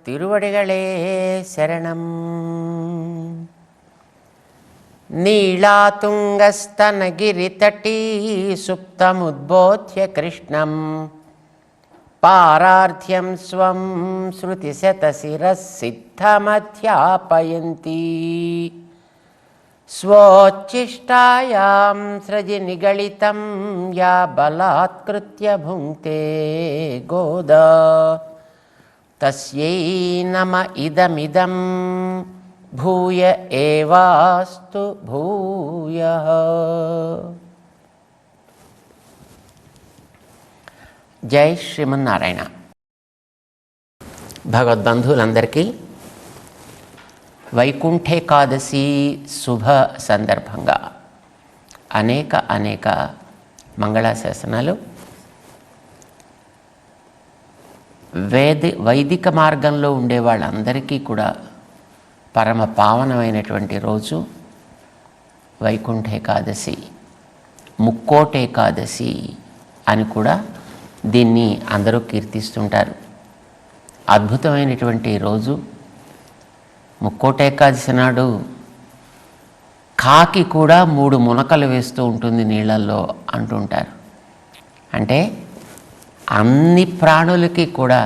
తిరువడిగళే శరణం. నీళాతుంగస్తనగిరితటీ సుప్తముద్బోధ్య కృష్ణం పారార్థ్యం స్వం శృతిశతశిరసిద్ధమధ్యాపయంతి. స్వోచ్ఛిష్టాయాం సృజి నిగళితం యా బలాత్కృత్య భుంక్తే గోదా తస్యై నమ ఇదమిదం భూయ ఏవాస్తు భూయః. జై శ్రీమన్నారాయణ. భగవద్బంధువులందరికీ వైకుంఠేకాదశి శుభ సందర్భంగా అనేక మంగళాశాసనాలు వైదిక మార్గంలో ఉండే వాళ్ళందరికీ కూడా పరమ పావనమైనటువంటి రోజు వైకుంఠేకాదశి, ముక్కోటేకాదశి అని కూడా దీన్ని అందరూ కీర్తిస్తుంటారు. అద్భుతమైనటువంటి రోజు. ముక్కోటేకాదశి నాడు కాకి కూడా 3 మునకలు వేస్తూ ఉంటుంది నీళ్ళల్లో అంటుంటారు. అంటే అన్ని ప్రాణులకి కూడా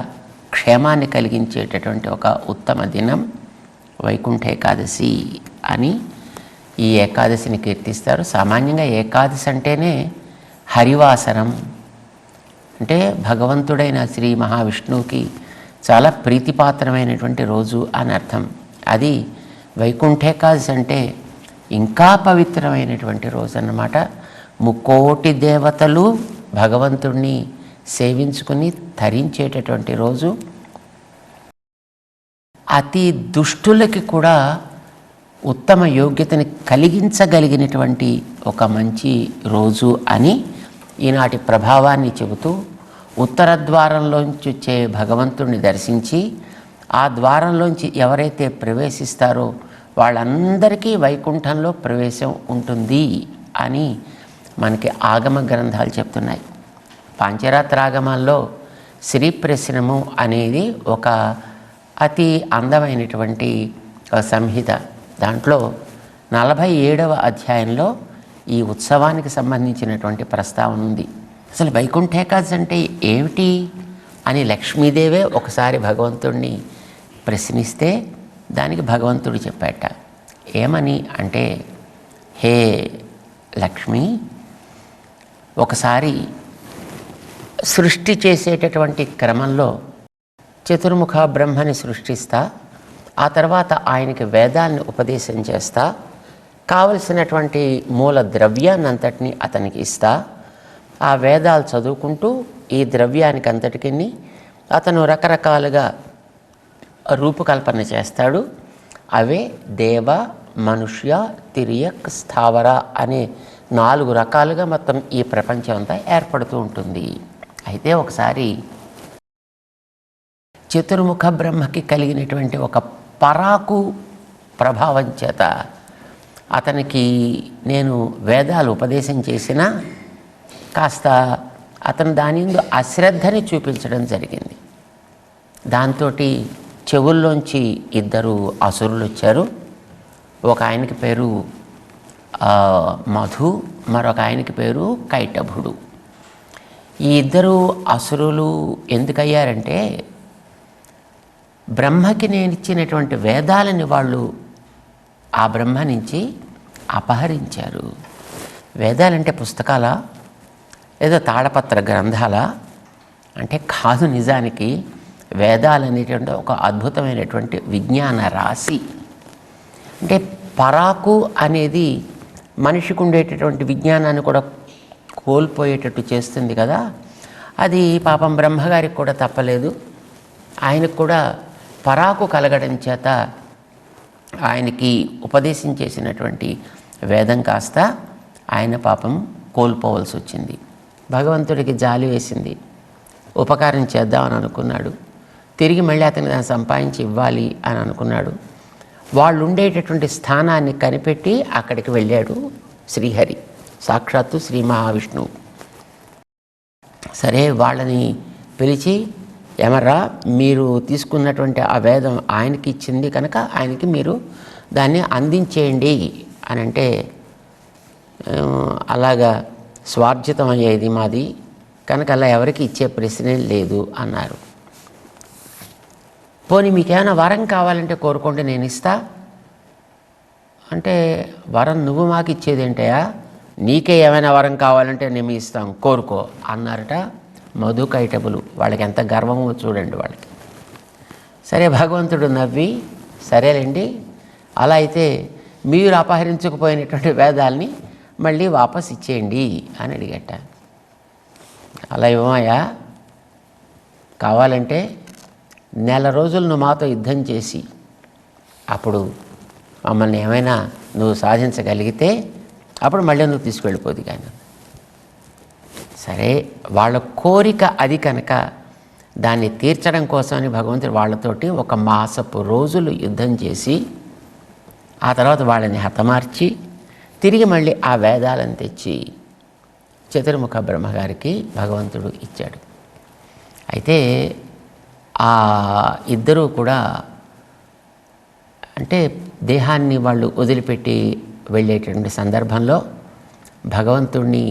క్షేమాన్ని కలిగించేటటువంటి ఒక ఉత్తమ దినం వైకుంఠేకాదశి అని ఈ ఏకాదశిని కీర్తిస్తారు. సామాన్యంగా ఏకాదశి అంటేనే హరివాసరం, అంటే భగవంతుడైన శ్రీ మహావిష్ణువుకి చాలా ప్రీతిపాత్రమైనటువంటి రోజు అని అర్థం. అది వైకుంఠేకాదశి అంటే ఇంకా పవిత్రమైనటువంటి రోజు అన్నమాట. 3,000,000 దేవతలు భగవంతుడిని సేవించుకుని తరించేటటువంటి రోజు. అతి దుష్టులకి కూడా ఉత్తమ యోగ్యతని కలిగించగలిగినటువంటి ఒక మంచి రోజు అని ఈనాటి ప్రభావాన్ని చెబుతూ, ఉత్తర ద్వారంలోంచి వచ్చే భగవంతుడిని దర్శించి ఆ ద్వారంలోంచి ఎవరైతే ప్రవేశిస్తారో వాళ్ళందరికీ వైకుంఠంలో ప్రవేశం ఉంటుంది అని మనకి ఆగమ గ్రంథాలు చెప్తున్నాయి. పాంచరాత్రాగమాల్లో శ్రీప్రశ్నము అనేది ఒక అతి అందమైనటువంటి సంహిత. దాంట్లో 47వ అధ్యాయంలో ఈ ఉత్సవానికి సంబంధించినటువంటి ప్రస్తావన ఉంది. అసలు వైకుంఠేకాదశి అంటే ఏమిటి అని లక్ష్మీదేవే ఒకసారి భగవంతుడిని ప్రశ్నిస్తే దానికి భగవంతుడు చెప్పాట. ఏమని అంటే, హే లక్ష్మి, ఒకసారి సృష్టి చేసేటటువంటి క్రమంలో చతుర్ముఖ బ్రహ్మని సృష్టిస్తా, ఆ తర్వాత ఆయనకి వేదాన్ని ఉపదేశం చేస్తా, కావలసినటువంటి మూల ద్రవ్యాన్ని అంతటినీ అతనికి ఇస్తా, ఆ వేదాలు చదువుకుంటూ ఈ ద్రవ్యానికి అంతటికి అతను రకరకాలుగా రూపకల్పన చేస్తాడు. అవే దేవ, మనుష్య, తిరియక్, స్థావర అనే 4 రకాలుగా మొత్తం ఈ ప్రపంచం అంతా ఏర్పడుతూ ఉంటుంది. అయితే ఒకసారి చతుర్ముఖ బ్రహ్మకి కలిగినటువంటి ఒక పరాకు ప్రభావం చేత అతనికి నేను వేదాలు ఉపదేశం చేసినా కాస్త అతను దాని యందు అశ్రద్ధని చూపించడం జరిగింది. దాంతో చెవుల్లోంచి 2 అసురులు వచ్చారు. ఒక ఆయనకి పేరు మధు, మరొక ఆయనకి పేరు కైటభుడు. ఈ 2 అసురులు ఎందుకయ్యారంటే, బ్రహ్మకి నేను ఇచ్చినటువంటి వేదాలని వాళ్ళు ఆ బ్రహ్మ నుంచి అపహరించారు. వేదాలంటే పుస్తకాలా, ఏదో తాళపత్ర గ్రంథాలా అంటే కాదు. నిజానికి వేదాలనేటువంటి ఒక అద్భుతమైనటువంటి విజ్ఞాన రాశి. అంటే పరాకు అనేది మనిషికి ఉండేటటువంటి విజ్ఞానాన్ని కూడా కోల్పోయేటట్టు చేస్తుంది కదా. అది పాపం బ్రహ్మగారికి కూడా తప్పలేదు. ఆయనకు కూడా పరాకు కలగడం చేత ఆయనకి ఉపదేశం చేసినటువంటి వేదం కాస్త ఆయన పాపం కోల్పోవలసి వచ్చింది. భగవంతుడికి జాలి వేసింది, ఉపకారం చేద్దామని అనుకున్నాడు. తిరిగి మళ్ళీ అతనికి దాన్ని సంపాదించి ఇవ్వాలి అని అనుకున్నాడు. వాళ్ళు ఉండేటటువంటి స్థానాన్ని కనిపెట్టి అక్కడికి వెళ్ళాడు శ్రీహరి, సాక్షాత్తు శ్రీ మహావిష్ణువు. సరే వాళ్ళని పిలిచి ఏమరా మీరు తీసుకున్నటువంటి ఆ వేదం ఆయనకి ఇచ్చింది కనుక ఆయనకి మీరు దాన్ని అందించేయండి అని అంటే, అలాగా స్వార్జితం అయ్యేది మాది కనుక అలా ఎవరికి ఇచ్చే ప్రశ్నే లేదు అన్నారు. పోనీ మీకేమైనా వరం కావాలంటే కోరుకోండి, నేను ఇస్తా అంటే, వరం నువ్వు మాకు ఇచ్చేది ఏంటయా, నీకే ఏమైనా వరం కావాలంటే మేము ఇస్తాం, కోరుకో అన్నారట మధుకైటబులు. వాళ్ళకి ఎంత గర్వమో చూడండి వాళ్ళకి. సరే భగవంతుడు నవ్వి, సరేలేండి అలా అయితే మీరు అపహరించుకుపోయినటువంటి వేదాల్ని మళ్ళీ వాపస్ ఇచ్చేయండి అని అడిగట. అలా ఇవ్వమయ్యా, కావాలంటే 1 నెల రోజులు నువ్వు మాతో యుద్ధం చేసి అప్పుడు మమ్మల్ని ఏమైనా నువ్వు సాధించగలిగితే అప్పుడు మళ్ళీ నువ్వు తీసుకెళ్ళిపోదు. కానీ సరే, వాళ్ళ కోరిక అది కనుక దాన్ని తీర్చడం కోసమని భగవంతుడు వాళ్ళతోటి 1 మాసపు రోజులు యుద్ధం చేసి ఆ తర్వాత వాళ్ళని హతమార్చి తిరిగి మళ్ళీ ఆ వేదాలను తెచ్చి చతుర్ముఖ బ్రహ్మగారికి భగవంతుడు ఇచ్చాడు. అయితే ఆ ఇద్దరూ కూడా అంటే దేహాన్ని వాళ్ళు వదిలిపెట్టి వెళ్ళేటటువంటి సందర్భంలో భగవంతుడిని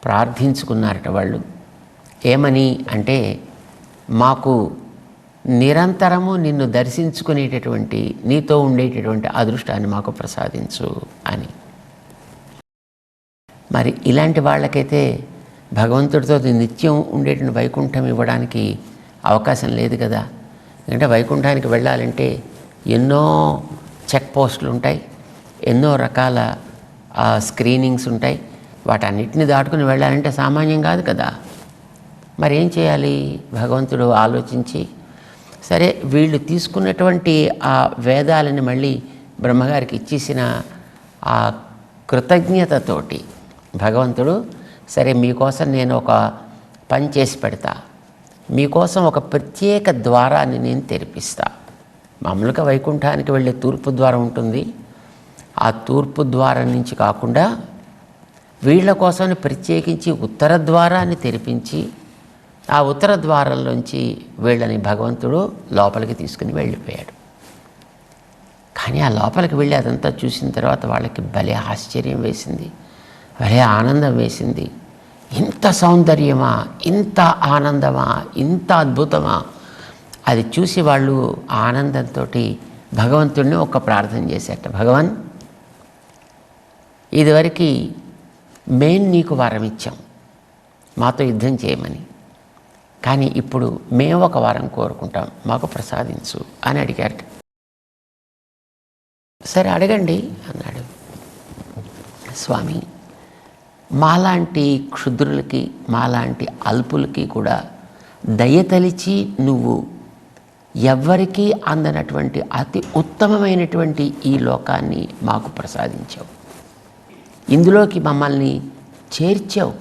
ప్రార్థించుకున్నారట వాళ్ళు. ఏమని అంటే, మాకు నిరంతరము నిన్ను దర్శించుకునేటటువంటి, నీతో ఉండేటటువంటి అదృష్టాన్ని మాకు ప్రసాదించు అని. మరి ఇలాంటి వాళ్ళకైతే భగవంతుడితో నిత్యం ఉండేటువంటి వైకుంఠం ఇవ్వడానికి అవకాశం లేదు కదా. ఎందుకంటే వైకుంఠానికి వెళ్ళాలంటే ఎన్నో చెక్ పోస్టులు ఉంటాయి, ఎన్నో రకాల స్క్రీనింగ్స్ ఉంటాయి. వాటన్నిటిని దాటుకుని వెళ్ళాలంటే సామాన్యం కాదు కదా. మరి ఏం చేయాలి? భగవంతుడు ఆలోచించి, సరే వీళ్ళు తీసుకున్నటువంటి ఆ వేదాలని మళ్ళీ బ్రహ్మగారికి ఇచ్చేసిన ఆ కృతజ్ఞతతోటి భగవంతుడు, సరే మీకోసం నేను ఒక పని చేసి పెడతా, మీకోసం ఒక ప్రత్యేక ద్వారాన్ని నేను తెరిపిస్తా. మామూలుగా వైకుంఠానికి వెళ్ళే తూర్పు ద్వారం ఉంటుంది, ఆ తూర్పు ద్వారం నుంచి కాకుండా వీళ్ళ కోసం ప్రత్యేకించి ఉత్తర ద్వారాన్ని తెరిపించి ఆ ఉత్తర ద్వారంలోంచి వీళ్ళని భగవంతుడు లోపలికి తీసుకుని వెళ్ళిపోయాడు. కానీ ఆ లోపలికి వెళ్ళి అదంతా చూసిన తర్వాత వాళ్ళకి భలే ఆశ్చర్యం వేసింది, భలే ఆనందం వేసింది. ఇంత సౌందర్యమా, ఇంత ఆనందమా, ఇంత అద్భుతమా? అది చూసి వాళ్ళు ఆనందంతో భగవంతుడిని ఒక ప్రార్థన చేశారట. భగవాన్, ఇదివరకు మేము నీకు వరం ఇచ్చాం మాతో యుద్ధం చేయమని, కానీ ఇప్పుడు మేము ఒక వరం కోరుకుంటాం, మాకు ప్రసాదించు అని అడిగారట. సరే అడగండి అన్నాడు. స్వామి, మాలాంటి క్షుద్రులకి, మాలాంటి అల్పులకి కూడా దయతలిచి నువ్వు ఎవ్వరికీ అందనటువంటి అతి ఉత్తమమైనటువంటి ఈ లోకాన్ని మాకు ప్రసాదించావు, ఇందులోకి మమ్మల్ని చేర్చావు.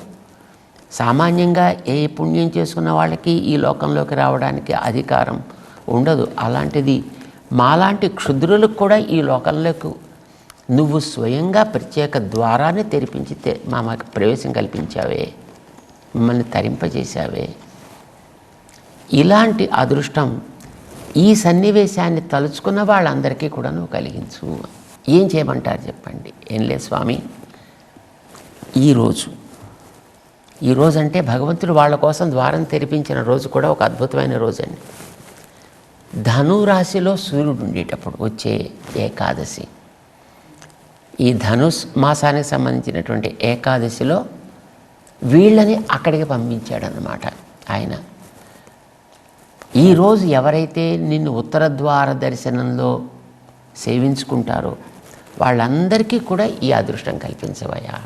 సామాన్యంగా ఏ పుణ్యం చేసుకున్న వాళ్ళకి ఈ లోకంలోకి రావడానికి అధికారం ఉండదు. అలాంటిది మాలాంటి క్షుద్రులకు కూడా ఈ లోకంలోకి నువ్వు స్వయంగా ప్రత్యేక ద్వారాన్ని తెరిపించి మాకు ప్రవేశం కల్పించావే, మమ్మల్ని తరింపజేశావే. ఇలాంటి అదృష్టం ఈ సన్నివేశాన్ని తలుచుకున్న వాళ్ళందరికీ కూడా నువ్వు కలిగించు. ఏం చేయమంటారు చెప్పండి? ఏం లేదు స్వామి, ఈరోజు అంటే భగవంతుడు వాళ్ళ కోసం ద్వారం తెరిపించిన రోజు కూడా ఒక అద్భుతమైన రోజు అండి. ధనురాశిలో సూర్యుడు ఉండేటప్పుడు వచ్చే ఏకాదశి, ఈ ధనుస్ మాసానికి సంబంధించినటువంటి ఏకాదశిలో వీళ్ళని అక్కడికి పంపించాడనమాట ఆయన. ఈరోజు ఎవరైతే నిన్ను ఉత్తర ద్వార దర్శనంలో సేవించుకుంటారో వాళ్ళందరికీ కూడా ఈ అదృష్టం కల్పించవయ్యా.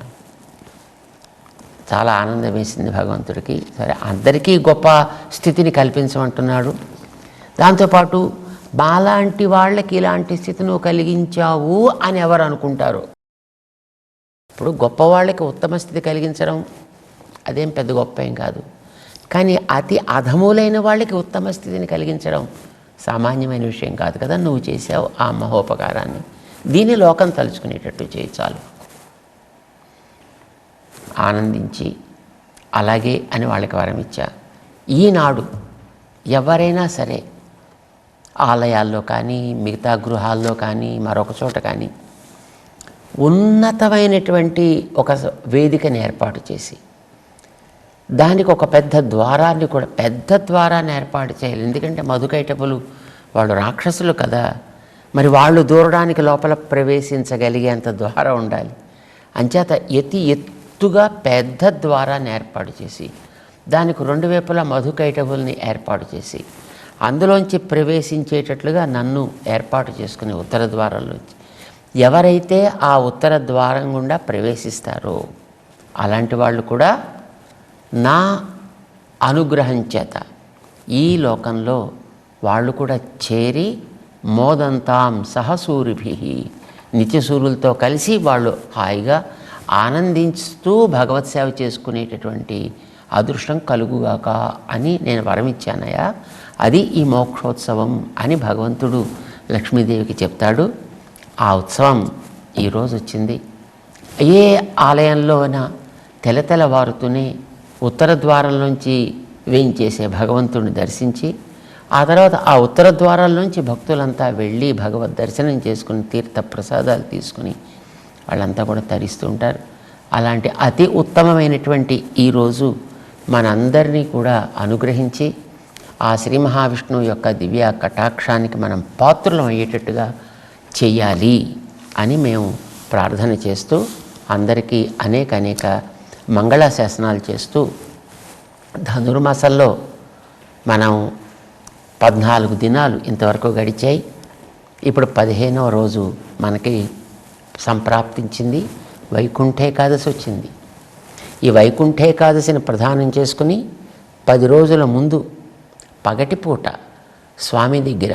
చాలా ఆనందం వేసింది భగవంతుడికి. సరే, అందరికీ గొప్ప స్థితిని కల్పించమంటున్నాడు. దాంతోపాటు మాలాంటి వాళ్ళకి ఇలాంటి స్థితి నువ్వు కలిగించావు అని ఎవరు అనుకుంటారు? ఇప్పుడు గొప్పవాళ్ళకి ఉత్తమ స్థితి కలిగించడం అదేం పెద్ద గొప్ప ఏం కాదు. కానీ అతి అధములైన వాళ్ళకి ఉత్తమ స్థితిని కలిగించడం సామాన్యమైన విషయం కాదు కదా. నువ్వు చేసావు ఆ మహోపకారాన్ని, దీన్ని లోకం తలుచుకునేటట్టు చేయి చాలు. ఆనందించి అలాగే అని వాళ్ళకి వరం ఇచ్చా. ఈనాడు ఎవరైనా సరే ఆలయాల్లో కానీ మిగతా గృహాల్లో కానీ మరొక చోట కానీ ఉన్నతమైనటువంటి ఒక వేదికని ఏర్పాటు చేసి దానికి ఒక పెద్ద ద్వారాన్ని ఏర్పాటు చేయాలి. ఎందుకంటే మధుకైటపులు వాళ్ళు రాక్షసులు కదా, మరి వాళ్ళు దూరడానికి లోపల ప్రవేశించగలిగేంత ద్వారం ఉండాలి. అంచేత ఎత్తుగా పెద్ద ద్వారాన్ని ఏర్పాటు చేసి దానికి 2 వైపులా మధుకైటపుల్ని ఏర్పాటు చేసి అందులోంచి ప్రవేశించేటట్లుగా నన్ను ఏర్పాటు చేసుకుని ఉత్తర ద్వారంలోంచి ఎవరైతే ఆ ఉత్తర ద్వారం గుండా ప్రవేశిస్తారో అలాంటి వాళ్ళు కూడా నా అనుగ్రహం చేత ఈ లోకంలో వాళ్ళు కూడా చేరి మోదంతాం సహసూరిభి నిత్యసూరులతో కలిసి వాళ్ళు హాయిగా ఆనందించుతూ భగవత్ సేవ చేసుకునేటటువంటి అదృష్టం కలుగుగాక అని నేను వరమిచ్చానయ్యా. అది ఈ మోక్షోత్సవం అని భగవంతుడు లక్ష్మీదేవికి చెప్తాడు. ఆ ఉత్సవం ఈరోజు వచ్చింది. ఏ ఆలయంలోన తెలతెలవారుతూనే ఉత్తర ద్వారంలోంచి వేయించేసే భగవంతుడిని దర్శించి ఆ తర్వాత ఆ ఉత్తర ద్వారాల్లోంచి భక్తులంతా వెళ్ళి భగవద్ దర్శనం చేసుకుని తీర్థ ప్రసాదాలు తీసుకుని వాళ్ళంతా కూడా తరిస్తూ ఉంటారు. అలాంటి అతి ఉత్తమమైనటువంటి ఈరోజు మనందరినీ కూడా అనుగ్రహించి ఆ శ్రీ మహావిష్ణువు యొక్క దివ్య కటాక్షానికి మనం పాత్రులం అయ్యేటట్టుగా చెయ్యాలి అని మేము ప్రార్థన చేస్తూ అందరికీ అనేక మంగళాశాసనాలు చేస్తూ ధనుర్మాసంలో మనం 14 దినాలు ఇంతవరకు గడిచాయి. ఇప్పుడు 15వ రోజు మనకి సంప్రాప్తించింది. వైకుంఠ ఏకాదశి వచ్చింది. ఈ వైకుంఠ ఏకాదశిని ప్రధానం చేసుకుని 10 రోజుల ముందు పగటిపూట స్వామి దగ్గర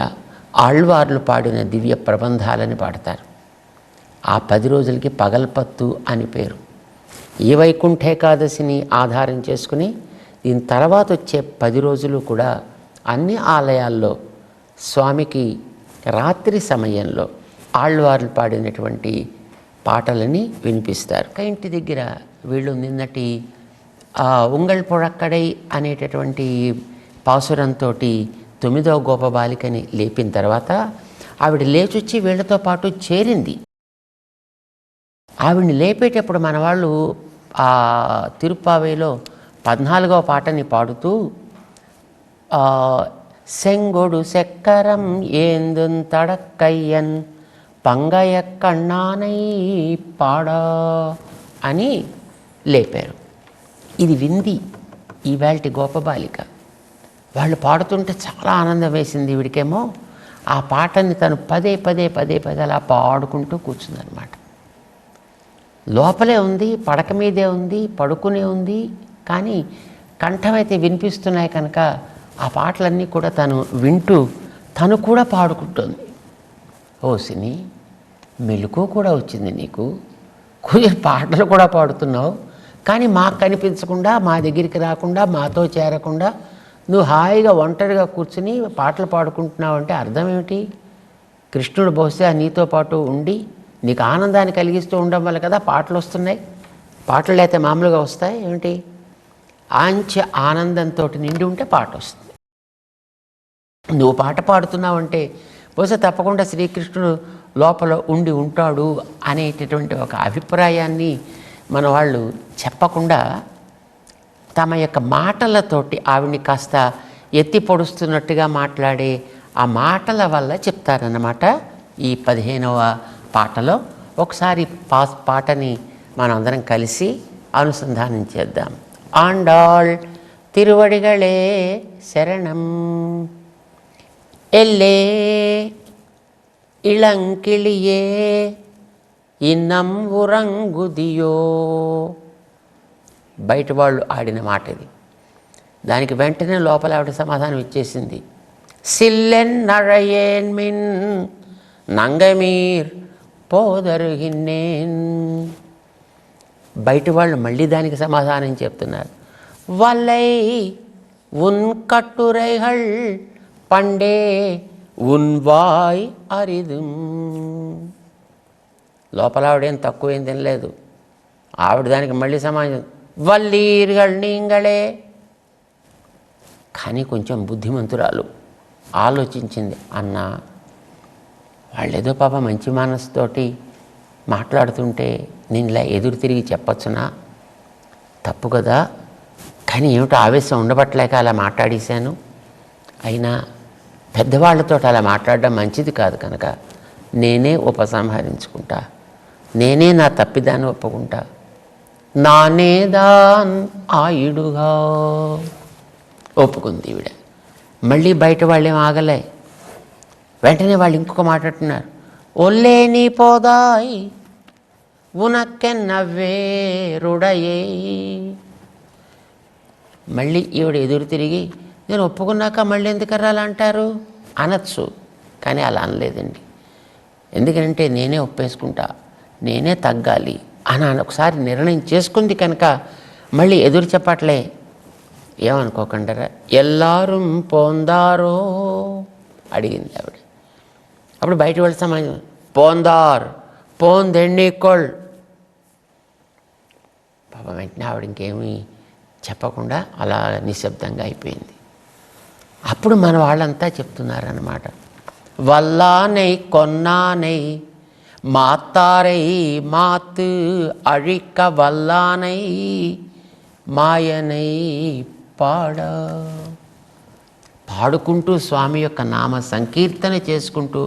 ఆళ్వార్లు పాడిన దివ్య ప్రబంధాలని పాడతారు. ఆ 10 రోజులకి పగల్పత్తు అని పేరు. ఈ వైకుంఠ ఏకాదశిని ఆధారం చేసుకుని దీని తర్వాత వచ్చే 10 రోజులు కూడా అన్ని ఆలయాల్లో స్వామికి రాత్రి సమయంలో ఆళ్వార్లు పాడినటువంటి పాటలని వినిపిస్తారు. ఇంటి దగ్గర వీళ్ళు నిన్నటి ఉంగళ్ పుഴక్కడై అనేటటువంటి పాసురంతో 9వ గోపబాలికని లేపిన తర్వాత ఆవిడ లేచొచ్చి వీళ్ళతో పాటు చేరింది. ఆవిడ్ని లేపేటప్పుడు మన వాళ్ళు ఆ తిరుప్పావేలో 14వ పాటని పాడుతూ సెంగొడు సెక్కరం ఏందున్ తడక్కయ్యన్ పంగయ కണ്ണానై పాడా అని లేపారు. ఇది వింది ఈవేళటి గోపబాలిక. వాళ్ళు పాడుతుంటే చాలా ఆనందం వేసింది. వీడికేమో ఆ పాటని తను పదే అలా పాడుకుంటూ కూర్చుందనమాట. లోపలే ఉంది, పడక మీదే ఉంది, పడుకునే ఉంది, కానీ కంఠమైతే వినిపిస్తున్నాయి కనుక ఆ పాటలన్నీ కూడా తను వింటూ తను కూడా పాడుకుంటుంది. ఓ సిని, మెలకు కూడా వచ్చింది నీకు, కొంచెం పాటలు కూడా పాడుతున్నావు, కానీ మాకు కనిపించకుండా, మా దగ్గరికి రాకుండా, మాతో చేరకుండా నువ్వు హాయిగా ఒంటరిగా కూర్చుని పాటలు పాడుకుంటున్నావు అంటే అర్థం ఏమిటి? కృష్ణుడు బహుశా నీతో పాటు ఉండి నీకు ఆనందాన్ని కలిగిస్తూ ఉండడం వల్ల కదా పాటలు వస్తున్నాయి. పాటలు అయితే మామూలుగా వస్తాయి ఏమిటి? ఆంచె ఆనందంతో నిండి ఉంటే పాట వస్తుంది. నువ్వు పాట పాడుతున్నావంటే బహుశా తప్పకుండా శ్రీకృష్ణుడు లోపల ఉండి ఉంటాడు అనేటటువంటి ఒక అభిప్రాయాన్ని మన వాళ్ళు చెప్పకుండా తమ యొక్క మాటలతోటి ఆవిడ్ని కాస్త ఎత్తి పొడుస్తున్నట్టుగా మాట్లాడే ఆ మాటల వల్ల చెప్తారన్నమాట. ఈ 15వ పాటలో ఒకసారి పాటని మనందరం కలిసి అనుసంధానం చేద్దాం. ఆండాళ్ తిరువడిగళే శరణం ఎల్లే ఇళంకిళియే ఇన్నం ఉరంగుదియో. బయట వాళ్ళు ఆడిన మాట ఇది. దానికి వెంటనే లోపల ఆవిడ సమాధానం ఇచ్చేసింది. సిల్లెన్ నഴയേൻ మిన్ నంగమీర్ పోదరుగిన్నేన్. బయట వాళ్ళు మళ్ళీ దానికి సమాధానం చెప్తున్నారు. వల్లై ఉన్ కట్టురైహళ్ పండే ఉన్ వాయ్ అరిదుం. లోపల ఆవిడేం తక్కువేం తినలేదు. ఆవిడ దానికి మళ్ళీ సమాధానం వల్లీర్గళ్ నీంగళే. కానీ కొంచెం బుద్ధిమంతురాలు ఆలోచించింది. అన్న వాళ్ళేదో పాప మంచి మనసుతోటి మాట్లాడుతుంటే నేను ఇలా ఎదురు తిరిగి చెప్పచ్చునా? తప్పు కదా. కానీ ఏమిటో ఆవేశం ఉండబట్టలేక అలా మాట్లాడేశాను. అయినా పెద్దవాళ్లతో అలా మాట్లాడడం మంచిది కాదు కనుక నేనే ఉపసంహరించుకుంటా, నేనే నా తప్పిదాన్ని ఒప్పుకుంటా. నానేదాన్ ఆయుడుగా ఒప్పుకుంది ఈవిడ. మళ్ళీ బయట వాళ్ళేం ఆగలే. వెంటనే వాళ్ళు ఇంకొక మాట అంటున్నారు. ఒల్లే నీ పోదాయి ఉనక్కెన్నవ్వే రుడయే. మళ్ళీ ఈవిడ ఎదురు తిరిగి నేను ఒప్పుకున్నాక మళ్ళీ ఎందుకు అలా అంటారు అనొచ్చు. కానీ అలా అనలేదండి. ఎందుకంటే నేనే ఒప్పేసుకుంటా, నేనే తగ్గాలి అని ఒకసారి నిర్ణయం చేసుకుంది కనుక మళ్ళీ ఎదురు చెప్పట్లే. ఏమనుకోకుండా ఎల్లారు పోందారో అడిగింది ఆవిడ. అప్పుడు బయట వాళ్ళ సమాజం పోందార్ పోందెన్నీకోళ్. పాపం వెంటనే ఆవిడ ఇంకేమీ చెప్పకుండా అలా నిశ్శబ్దంగా అయిపోయింది. అప్పుడు మన వాళ్ళంతా చెప్తున్నారన్నమాట. వల్లానై కొన్నానై మాతారై మాతు అழிக்க వల్లానై మాయనై పాడ. పాడుకుంటూ స్వామి యొక్క నామ సంకీర్తన చేసుకుంటూ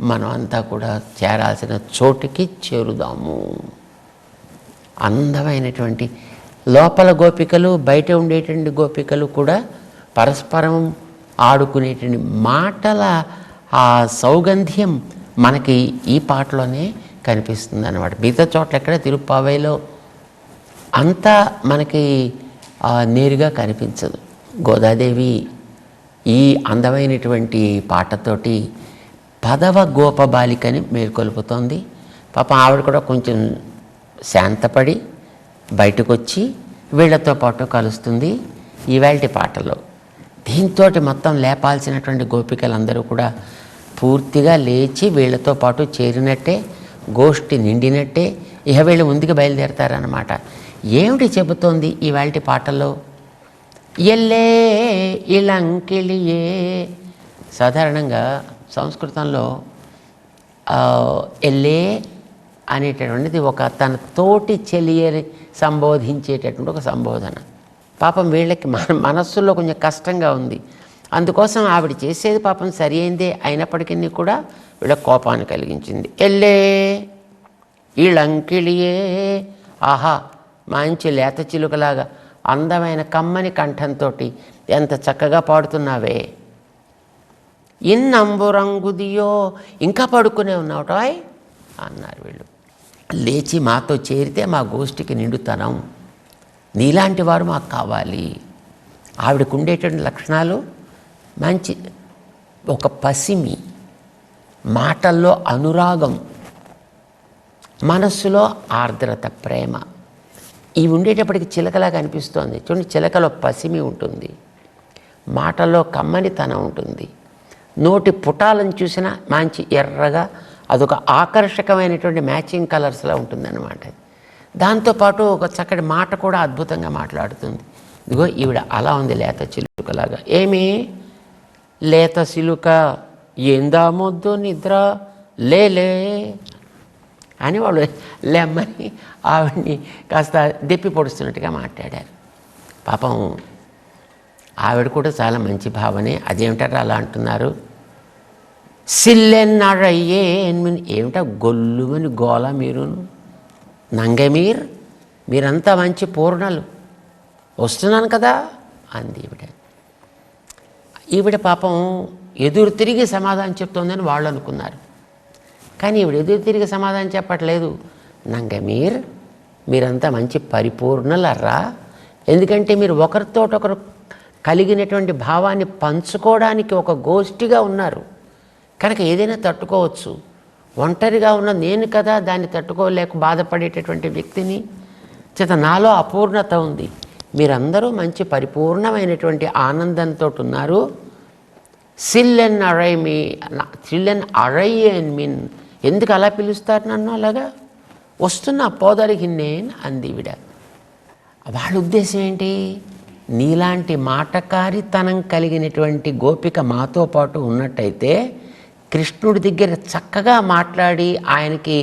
మనం అంతా కూడా చేరాల్సిన చోటుకి చేరుదాము. అందమైనటువంటి లోపల గోపికలు, బయట ఉండేటువంటి గోపికలు కూడా పరస్పరం ఆడుకునేటువంటి మాటల ఆ సౌగంధ్యం మనకి ఈ పాటలోనే కనిపిస్తుంది అన్నమాట. మిగతా చోట్ల ఎక్కడ తిరుప్పావైలో అంతా మనకి నేరుగా కనిపించదు. గోదాదేవి ఈ అందమైనటువంటి పాటతోటి పదవ గోపబాలికని మేల్కొల్పుతోంది. పాపం ఆవిడ కూడా కొంచెం శాంతపడి బయటకు వచ్చి వీళ్ళతో పాటు కలుస్తుంది ఈవేళటి పాటలో. దీంతో మొత్తం లేపాల్సినటువంటి గోపికలందరూ కూడా పూర్తిగా లేచి వీళ్ళతో పాటు చేరినట్టే, గోష్ఠి నిండినట్టే. ఇహ వీళ్ళు ముందుకు బయలుదేరతారన్నమాట. ఏమిటి చెబుతోంది ఈవేళటి పాటలో? ఎల్లే ఇళంకిళియే. సాధారణంగా సంస్కృతంలో ఎల్లే అనేటటువంటిది ఒక తన తోటి చెలియని సంబోధించేటటువంటి ఒక సంబోధన. పాపం వీళ్ళకి మనస్సులో కొంచెం కష్టంగా ఉంది. అందుకోసం ఆవిడ చేసేది పాపం సరి అయిందే అయినప్పటికీ కూడా వీళ్ళ కోపాన్ని కలిగించింది. ఎల్లే ఇళంకిళియే. ఆహా, మంచి లేత చిలుకలాగా అందమైన కమ్మని కంఠంతో ఎంత చక్కగా పాడుతున్నావే. ఇన్నంబురంగుదియో, ఇంకా పడుకునే ఉన్నావుటాయ్ అన్నారు వీళ్ళు. లేచి మాతో చేరితే మా గోష్ఠికి నిండుతనం, నీలాంటి వారు మాకు కావాలి. ఆవిడకు ఉండేటువంటి లక్షణాలు మంచి ఒక పసిమి, మాటల్లో అనురాగం, మనస్సులో ఆర్ద్రత, ప్రేమ, ఇవి ఉండేటప్పటికి చిలకలాగా అనిపిస్తోంది. చూడండి, చిలకలో పసిమి ఉంటుంది, మాటల్లో కమ్మనితనం ఉంటుంది, నోటి పుటాలను చూసినా మంచి ఎర్రగా అదొక ఆకర్షకమైనటువంటి మ్యాచింగ్ కలర్స్లా ఉంటుందన్నమాట. దాంతోపాటు ఒక చక్కటి మాట కూడా అద్భుతంగా మాట్లాడుతుంది. ఇదిగో ఈవిడ అలా ఉంది, లేత చిలుకలాగా. ఏమి లేత చిలుక ఏందా మొద్దు నిద్ర లేలే అని వాళ్ళు లేమ్మని ఆవిడ్ని కాస్త దెప్పి పొడుస్తున్నట్టుగా మాట్లాడారు. పాపం ఆవిడ కూడా చాలా మంచి భావనే. అదేమిటారు అలా అంటున్నారు? సిల్లెన్నడయ్యే ఏమిటా గొల్లుమని గోల మీరును, నంగమీర్ మీరంతా మంచి పూర్ణలు, వస్తున్నాను కదా అంది ఈవిడ. ఈవిడ పాపం ఎదురు తిరిగి సమాధానం చెప్తోందని వాళ్ళు అనుకున్నారు. కానీ ఈవిడ ఎదురు తిరిగి సమాధానం చెప్పట్లేదు. నంగమీర్ మీరంతా మంచి పరిపూర్ణలర్రా. ఎందుకంటే మీరు ఒకరితోటొకరు కలిగినటువంటి భావాన్ని పంచుకోవడానికి ఒక గోష్ఠిగా ఉన్నారు కనుక ఏదైనా తట్టుకోవచ్చు. ఒంటరిగా ఉన్న నేను కదా దాన్ని తట్టుకోలేక బాధపడేటటువంటి వ్యక్తిని. చేత నాలో అపూర్ణత ఉంది, మీరందరూ మంచి పరిపూర్ణమైనటువంటి ఆనందంతో ఉన్నారు. సిల్లెన్ అరయ్యన్ మీన్, ఎందుకు అలా పిలుస్తారు నన్ను? అలాగా వస్తున్నా పోదరిగిన్నేన్ అంది ఈవిడ. వాళ్ళ ఉద్దేశం ఏంటి? నీలాంటి మాటకారితనం కలిగినటువంటి గోపిక మాతో పాటు ఉన్నట్టయితే కృష్ణుడి దగ్గర చక్కగా మాట్లాడి ఆయనకి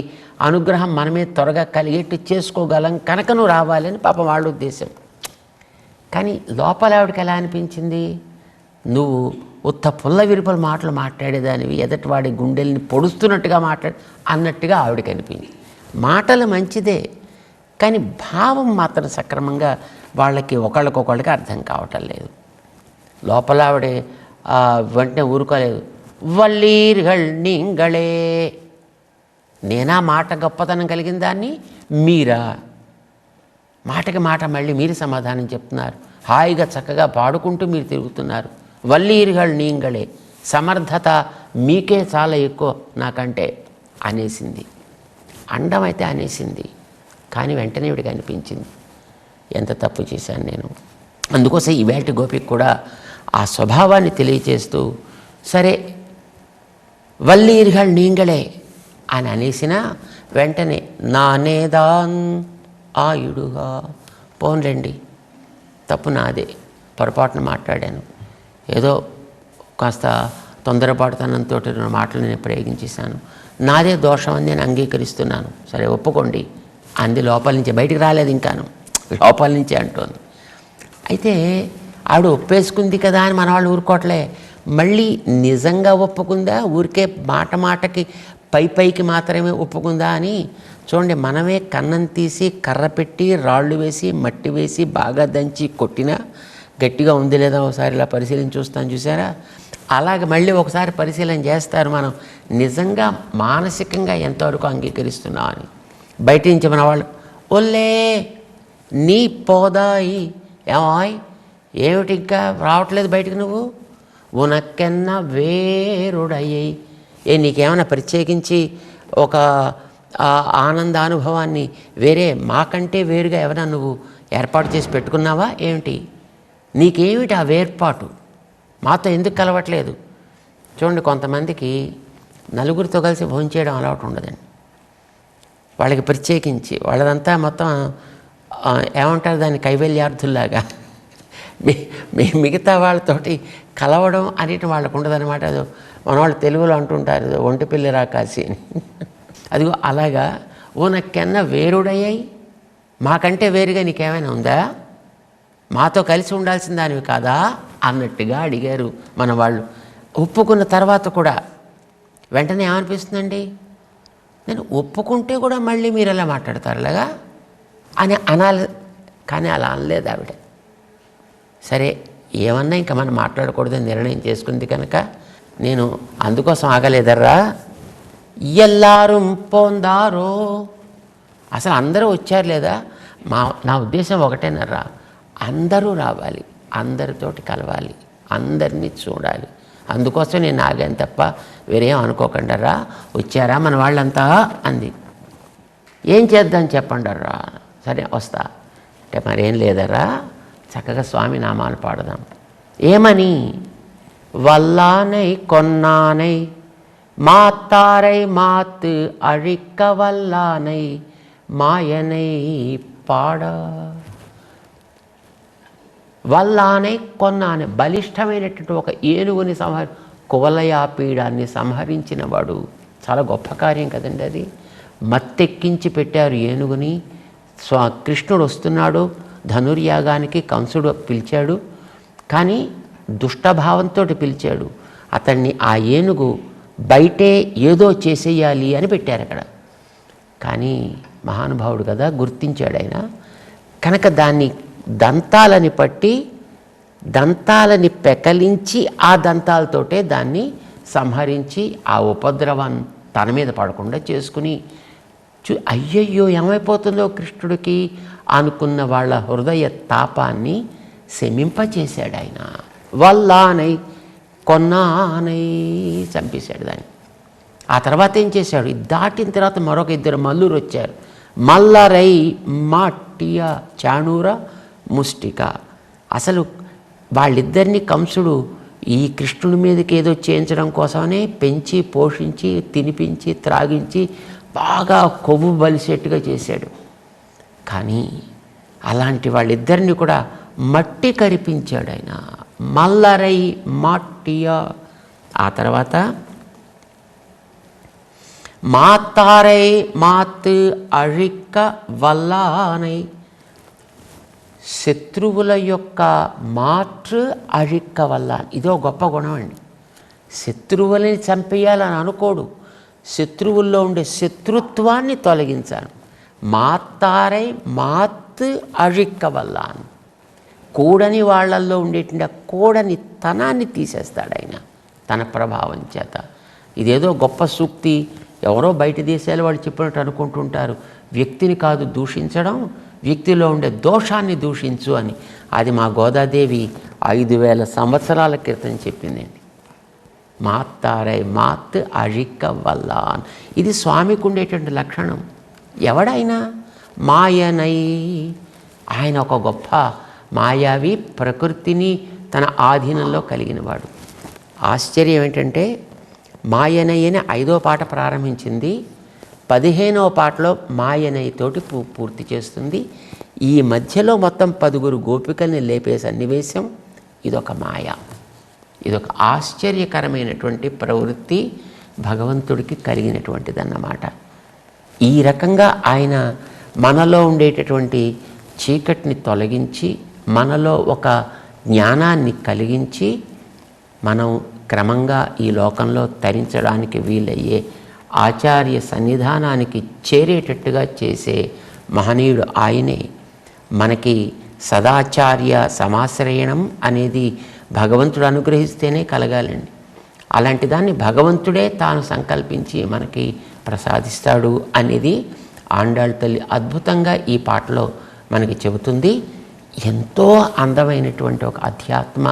అనుగ్రహం మనమే త్వరగా కలిగేట్టు చేసుకోగలం కనుక నువ్వు రావాలని పాపం వాళ్ళ ఉద్దేశం. కానీ లోపల ఆవిడకి ఎలా అనిపించింది? నువ్వు ఉత్త పుల్ల విరుపల మాటలు మాట్లాడేదానివి, ఎదటివాడి గుండెల్ని పొడుస్తున్నట్టుగా అన్నట్టుగా ఆవిడకి అనిపించింది. మాటలు మంచిదే, కానీ భావం మాత్రం సక్రమంగా వాళ్ళకి ఒకళ్ళకొకళ్ళకి అర్థం కావటం లేదు. లోపల ఆవిడ వెంటనే ఊరుకోలేదు. వల్లీర్గళ్ నీంగళే, నేనా మాట గొప్పతనం కలిగిన దాన్ని, మీరా మాటకి మాట మళ్ళీ మీరు సమాధానం చెప్తున్నారు. హాయిగా చక్కగా పాడుకుంటూ మీరు తిరుగుతున్నారు. వల్లీర్గళ్ నీంగళే, సమర్థత మీకే చాలా ఎక్కువ నాకంటే అనేసింది. అండమైతే అనేసింది, కానీ వెంటనే వీడికి అనిపించింది ఎంత తప్పు చేశాను నేను. అందుకోసం ఈవేళ గోపికి కూడా ఆ స్వభావాన్ని తెలియచేస్తూ సరే వల్లీర్గళ్ నీంగళే అని అనేసిన వెంటనే నానేదాన్ ఆయుడుగా, పోన్లేండి తప్పు నాదే, పొరపాటున మాట్లాడాను, ఏదో కాస్త తొందరపాటుతనంతో మాటలు నేను ప్రయోగించేశాను, నాదే దోషం అని నేను అంగీకరిస్తున్నాను, సరే ఒప్పుకోండి అంది. లోపల నుంచి బయటికి రాలేదు, ఇంకాను లోపల నుంచే అంటోంది. అయితే ఆవిడ ఒప్పేసుకుంది కదా అని మన వాళ్ళు ఊరుకోవట్లే, మళ్ళీ నిజంగా ఒప్పుకుందా, ఊరికే మాటకి పైకి మాత్రమే ఒప్పుకుందా అని చూడండి. మనమే కన్నం తీసి కర్ర పెట్టి రాళ్ళు వేసి మట్టి వేసి బాగా దంచి కొట్టినా గట్టిగా ఉంది లేదా ఒకసారి ఇలా పరిశీలన చూస్తాను, చూసారా? అలాగే మళ్ళీ ఒకసారి పరిశీలన చేస్తారు మనం నిజంగా మానసికంగా ఎంతవరకు అంగీకరిస్తున్నాం అని. బయట నుంచి మన వాళ్ళు ఒల్లే నీ పోదాయి, ఏమాయ్ ఏమిటి ఇంకా రావట్లేదు బయటికి, నువ్వు ఉనకెన్న వేరుడయ్యాయి, నీకేమైనా ప్రత్యేకించి ఒక ఆనందానుభవాన్ని వేరే మాకంటే వేరుగా ఎవరైనా నువ్వు ఏర్పాటు చేసి పెట్టుకున్నావా ఏమిటి? నీకేమిటి ఆ వేర్పాటు, మాతో ఎందుకు కలవట్లేదు? చూడండి, కొంతమందికి నలుగురితో కలిసి భోంచేయడం అలవాటు ఉండదండి. వాళ్ళకి ప్రత్యేకించి వాళ్ళదంతా మొత్తం ఏమంటారు దాన్ని, కైవల్యార్థుల్లాగా మిగతా వాళ్ళతోటి కలవడం అనేది వాళ్ళకు ఉండదన్నమాట. అది మన వాళ్ళు తెలుగులో అంటుంటారు ఒంటి పిల్లి రాకాసి అని. అదిగో అలాగా ఓనకెన్న వేరుడయ్యాయి, మాకంటే వేరుగా నీకేమైనా ఉందా, మాతో కలిసి ఉండాల్సిన దానివి కాదా అన్నట్టుగా అడిగారు మన వాళ్ళు. ఒప్పుకున్న తర్వాత కూడా వెంటనే ఏమనిపిస్తుందండి, నేను ఒప్పుకుంటే కూడా మళ్ళీ మీరు ఎలా మాట్లాడతారు అలాగా అని అనాలి. కానీ అలా అనలేదు ఆవిడ. సరే ఏమన్నా ఇంకా మనం మాట్లాడకూడదని నిర్ణయం చేసుకుంది కనుక నేను అందుకోసం ఆగలేదర్రా. ఎల్లారం పోందారో, అసలు అందరూ వచ్చారు లేదా, నా ఉద్దేశం ఒకటేనర్రా, అందరూ రావాలి, అందరితోటి కలవాలి, అందరినీ చూడాలి, అందుకోసం నేను ఆగాను తప్ప వేరేం అనుకోకండరా. వచ్చారా మన వాళ్ళంతా అంది. ఏం చేద్దాం చెప్పండర్రా. సరే వస్తా అంటే మరేం లేదరా, చక్కగా స్వామి నామాలు పాడదాం. ఏమని? వల్లానై కొన్నానై మాతారై మాత్ అழிக்க వల్లానై మాయనై పాడ. వల్లానై కొన్నానై, బలిష్టమైనటువంటి ఒక ఏనుగుని కువలయాపీడాన్ని సంహరించిన వాడు. చాలా గొప్ప కార్యం కదండి అది. మత్తెక్కించి పెట్టారు ఏనుగుని. కృష్ణుడు వస్తున్నాడు ధనుర్యాగానికి, కంసుడు పిలిచాడు, కానీ దుష్టభావంతో పిలిచాడు అతన్ని. ఆ ఏనుగు బయటే ఏదో చేసేయాలి అని పెట్టారు అక్కడ. కానీ మహానుభావుడు కదా, గుర్తించాడు ఆయన. కనుక దాన్ని దంతాలని పట్టి దంతాలని పెకలించి ఆ దంతాలతోటే దాన్ని సంహరించి ఆ ఉపద్రవాన్ని తన మీద పడకుండా చేసుకుని అయ్యయ్యో ఏమైపోతుందో కృష్ణుడికి అనుకున్న వాళ్ళ హృదయ తాపాన్ని శమింపచేశాడు ఆయన. వల్లానై కొన్నానై చంపేశాడు దాన్ని. ఆ తర్వాత ఏం చేశాడు, దాటిన తర్వాత మరొక ఇద్దరు మల్లురు వచ్చారు. మల్లరై మాట్టియ చాణూర ముష్టిక. అసలు వాళ్ళిద్దరినీ కంసుడు ఈ కృష్ణుడి మీదకి ఏదో చేయించడం కోసమనే పెంచి పోషించి తినిపించి త్రాగించి బాగా కొవ్వు బలిసేట్టుగా చేశాడు. కానీ అలాంటి వాళ్ళిద్దరిని కూడా మట్టి కరిపించాడు ఆయన. మల్లరై మాట్టియా. ఆ తర్వాత మాతారై మాత్ అழிక్క వల్లానై. శత్రువుల యొక్క మాతృ అழிక్క వల్లాన్. ఇదో గొప్ప గుణం అండి. శత్రువులని చంపేయాలని అనుకోడు, శత్రువుల్లో ఉండే శత్రుత్వాన్ని తొలగించాను. మాతారై మాత్ అழிక్క వల్లాన్. కూడని వాళ్ళల్లో ఉండేటువంటి కూడని తనాన్ని తీసేస్తాడు ఆయన తన ప్రభావం చేత. ఇదేదో గొప్ప సూక్తి, ఎవరో బయట దేశాల వాళ్ళు చెప్పినట్టు అనుకుంటుంటారు. వ్యక్తిని కాదు దూషించడం, వ్యక్తిలో ఉండే దోషాన్ని దూషించు అని. అది మా గోదాదేవి 5000 సంవత్సరాల క్రితం చెప్పిందండి. మాతారై మాత్ అழிక్క వల్లాన్. ఇది స్వామికి ఉండేటువంటి లక్షణం. ఎవడైనా మాయనై. ఆయన ఒక గొప్ప మాయావి, ప్రకృతిని తన ఆధీనంలో కలిగినవాడు. ఆశ్చర్యం ఏంటంటే మాయనై అని 5వ పాట ప్రారంభించింది, 15వ పాటలో మాయనై తోటి పూర్తి చేస్తుంది. ఈ మధ్యలో మొత్తం 10 గోపికల్ని లేపే సన్నివేశం ఇదొక మాయ. ఇదొక ఆశ్చర్యకరమైనటువంటి ప్రవృత్తి భగవంతుడికి కలిగినటువంటిదన్నమాట. ఈ రకంగా ఆయన మనలో ఉండేటటువంటి చీకటిని తొలగించి మనలో ఒక జ్ఞానాన్ని కలిగించి మనం క్రమంగా ఈ లోకంలో తరించడానికి వీలయ్యే ఆచార్య సన్నిధానానికి చేరేటట్టుగా చేసే మహనీయుడు ఆయనే. మనకి సదాచార్య సమాశ్రయణం అనేది భగవంతుడు అనుగ్రహిస్తేనే కలగాలండి. అలాంటి దాన్ని భగవంతుడే తాను సంకల్పించి మనకి ప్రసాదిస్తాడు అనేది ఆండాళ్ తల్లి అద్భుతంగా ఈ పాటలో మనకి చెబుతుంది. ఎంతో అందమైనటువంటి ఒక అధ్యాత్మ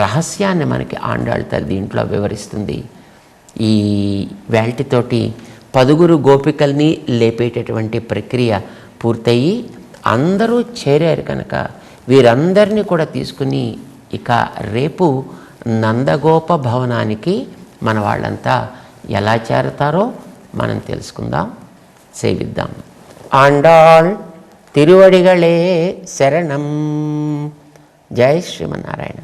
రహస్యాన్ని మనకి ఆండాళ్ తల్లి దీంట్లో వివరిస్తుంది. ఈ వేల్టితోటి 10 గోపికల్ని లేపేటటువంటి ప్రక్రియ పూర్తయి అందరూ చేరారు కనుక వీరందరినీ కూడా తీసుకుని ఇక రేపు నందగోప భవనానికి మన వాళ్ళంతా ఎలా చేరతారో మనం తెలుసుకుందాం, సేవిద్దాం. ఆండాళ్ తిరువడిగళే శరణం. జై శ్రీమన్నారాయణ.